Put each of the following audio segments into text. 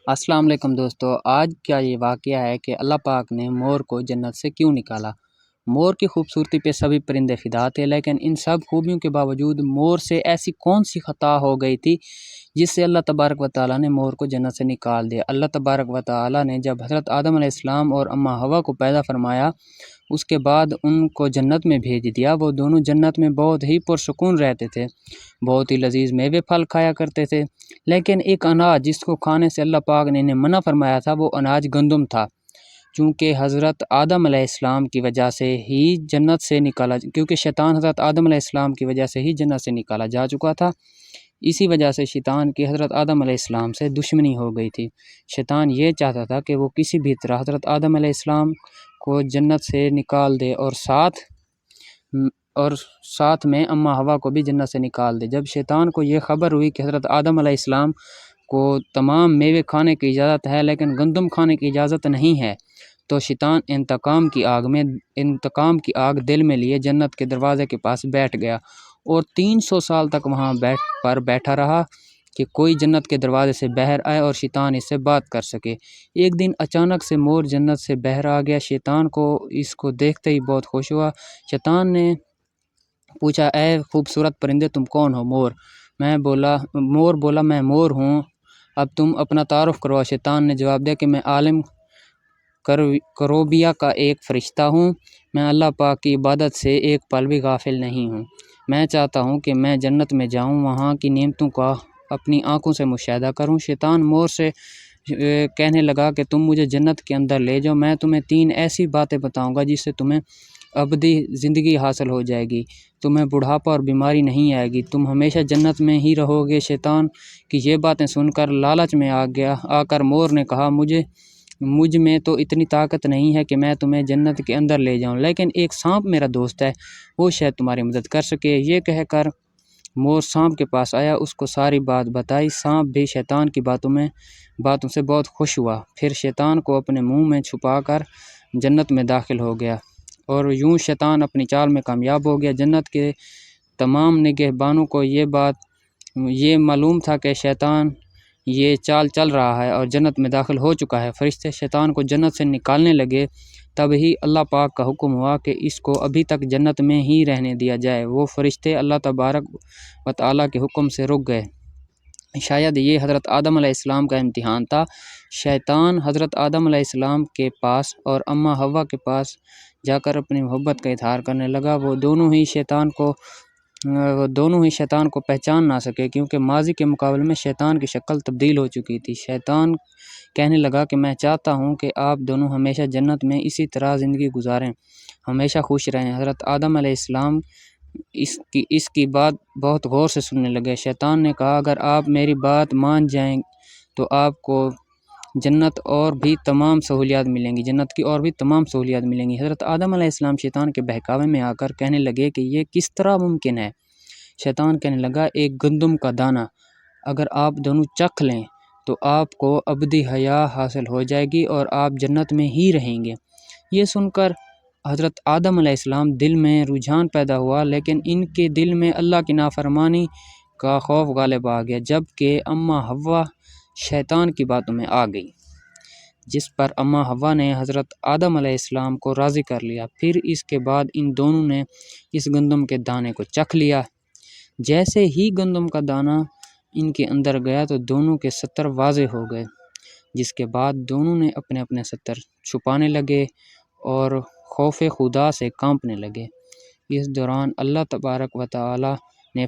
السلام علیکم دوستو، آج کا یہ واقعہ ہے کہ اللہ پاک نے مور کو جنت سے کیوں نکالا۔ مور کی خوبصورتی پہ سبھی پرندے فدا تھے، لیکن ان سب خوبیوں کے باوجود مور سے ایسی کون سی خطا ہو گئی تھی جس سے اللہ تبارک و تعالیٰ نے مور کو جنت سے نکال دیا۔ اللہ تبارک و تعالیٰ نے جب حضرت آدم علیہ السلام اور اماں حوا کو پیدا فرمایا، اس کے بعد ان کو جنت میں بھیج دیا۔ وہ دونوں جنت میں بہت ہی پرسکون رہتے تھے، بہت ہی لذیذ میوے پھل کھایا کرتے تھے، لیکن ایک اناج جس کو کھانے سے اللہ پاک نے انہیں منع فرمایا تھا، وہ اناج گندم تھا۔ چونکہ حضرت آدم علیہ السلام کی وجہ سے ہی جنت سے نکالا، کیونکہ شیطان حضرت آدم علیہ السلام کی وجہ سے ہی جنت سے نکالا جا چکا تھا، اسی وجہ سے شیطان کی حضرت آدم علیہ السلام سے دشمنی ہو گئی تھی۔ شیطان یہ چاہتا تھا کہ وہ کسی بھی طرح حضرت آدم علیہ السلام کو جنت سے نکال دے اور ساتھ میں اماں حوا کو بھی جنت سے نکال دے۔ جب شیطان کو یہ خبر ہوئی کہ حضرت آدم علیہ السلام کو تمام میوے کھانے کی اجازت ہے لیکن گندم کھانے کی اجازت نہیں ہے، تو شیطان انتقام کی آگ دل میں لیے جنت کے دروازے کے پاس بیٹھ گیا اور 300 سال تک وہاں بیٹھا رہا کہ کوئی جنت کے دروازے سے باہر آئے اور شیطان اس سے بات کر سکے۔ ایک دن اچانک سے مور جنت سے باہر آ گیا۔ شیطان کو اس کو دیکھتے ہی بہت خوش ہوا۔ شیطان نے پوچھا، اے خوبصورت پرندے، تم کون ہو؟ مور بولا میں مور ہوں، اب تم اپنا تعارف کرو۔ شیطان نے جواب دیا کہ میں عالم کروبیہ کا ایک فرشتہ ہوں، میں اللہ پاک کی عبادت سے ایک پل بھی غافل نہیں ہوں، میں چاہتا ہوں کہ میں جنت میں جاؤں، وہاں کی نعمتوں کا اپنی آنکھوں سے مشاہدہ کروں۔ شیطان مور سے کہنے لگا کہ تم مجھے جنت کے اندر لے جاؤ، میں تمہیں 3 ایسی باتیں بتاؤں گا جس سے تمہیں ابدی زندگی حاصل ہو جائے گی، تمہیں بڑھاپا اور بیماری نہیں آئے گی، تم ہمیشہ جنت میں ہی رہو گے۔ شیطان کی یہ باتیں سن کر لالچ میں آ کر مور نے کہا، مجھ میں تو اتنی طاقت نہیں ہے کہ میں تمہیں جنت کے اندر لے جاؤں، لیکن ایک سانپ میرا دوست ہے، وہ شاید تمہاری مدد کر سکے۔ یہ کہہ کر مور سانپ کے پاس آیا، اس کو ساری بات بتائی۔ سانپ بھی شیطان کی باتوں سے بہت خوش ہوا، پھر شیطان کو اپنے منہ میں چھپا کر جنت میں داخل ہو گیا، اور یوں شیطان اپنی چال میں کامیاب ہو گیا۔ جنت کے تمام نگہبانوں کو یہ معلوم تھا کہ شیطان یہ چال چل رہا ہے اور جنت میں داخل ہو چکا ہے۔ فرشتے شیطان کو جنت سے نکالنے لگے، تب ہی اللہ پاک کا حکم ہوا کہ اس کو ابھی تک جنت میں ہی رہنے دیا جائے۔ وہ فرشتے اللہ تبارک و تعالیٰ کے حکم سے رک گئے۔ شاید یہ حضرت آدم علیہ السلام کا امتحان تھا۔ شیطان حضرت آدم علیہ السلام کے پاس اور اماں حوا کے پاس جا کر اپنی محبت کا اظہار کرنے لگا۔ وہ دونوں ہی شیطان کو پہچان نہ سکے، کیونکہ ماضی کے مقابلے میں شیطان کی شکل تبدیل ہو چکی تھی۔ شیطان کہنے لگا کہ میں چاہتا ہوں کہ آپ دونوں ہمیشہ جنت میں اسی طرح زندگی گزاریں، ہمیشہ خوش رہیں۔ حضرت آدم علیہ السلام اس کی بات بہت غور سے سننے لگے۔ شیطان نے کہا، اگر آپ میری بات مان جائیں تو آپ کو جنت کی اور بھی تمام سہولیات ملیں گی۔ حضرت آدم علیہ السلام شیطان کے بہکاوے میں آ کر کہنے لگے کہ یہ کس طرح ممکن ہے؟ شیطان کہنے لگا، ایک گندم کا دانہ اگر آپ دونوں چکھ لیں تو آپ کو ابدی حیات حاصل ہو جائے گی اور آپ جنت میں ہی رہیں گے۔ یہ سن کر حضرت آدم علیہ السلام دل میں رجحان پیدا ہوا، لیکن ان کے دل میں اللہ کی نافرمانی کا خوف غالب آ گیا، جبکہ اماں حوا شیطان کی باتوں میں آ گئی، جس پر اماں حوا نے حضرت آدم علیہ السلام کو راضی کر لیا۔ پھر اس کے بعد ان دونوں نے اس گندم کے دانے کو چکھ لیا۔ جیسے ہی گندم کا دانہ ان کے اندر گیا تو دونوں کے ستر واضح ہو گئے، جس کے بعد دونوں نے اپنے اپنے ستر چھپانے لگے اور خوف خدا سے کانپنے لگے۔ اس دوران اللہ تبارک و تعالیٰ نے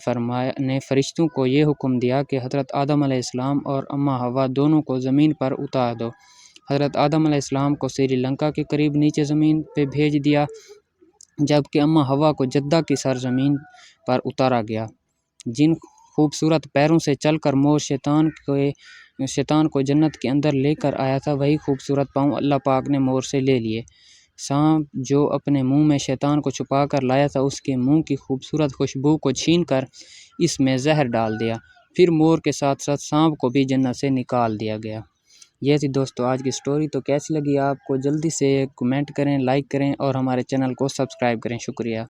فرشتوں کو یہ حکم دیا کہ حضرت آدم علیہ السلام اور اماں حوا دونوں کو زمین پر اتار دو۔ حضرت آدم علیہ السلام کو سری لنکا کے قریب نیچے زمین پہ بھیج دیا، جبکہ اماں حوا کو جدہ کی سرزمین پر اتارا گیا۔ جن خوبصورت پیروں سے چل کر مور شیطان کو جنت کے اندر لے کر آیا تھا، وہی خوبصورت پاؤں اللہ پاک نے مور سے لے لیے۔ سانپ جو اپنے منہ میں شیطان کو چھپا کر لایا تھا، اس کے منہ کی خوبصورت خوشبو کو چھین کر اس میں زہر ڈال دیا، پھر مور کے ساتھ ساتھ سانپ کو بھی جنت سے نکال دیا گیا۔ یہ تھی دوستو آج کی سٹوری۔ تو کیسی لگی آپ کو؟ جلدی سے کمنٹ کریں، لائک کریں اور ہمارے چینل کو سبسکرائب کریں۔ شکریہ۔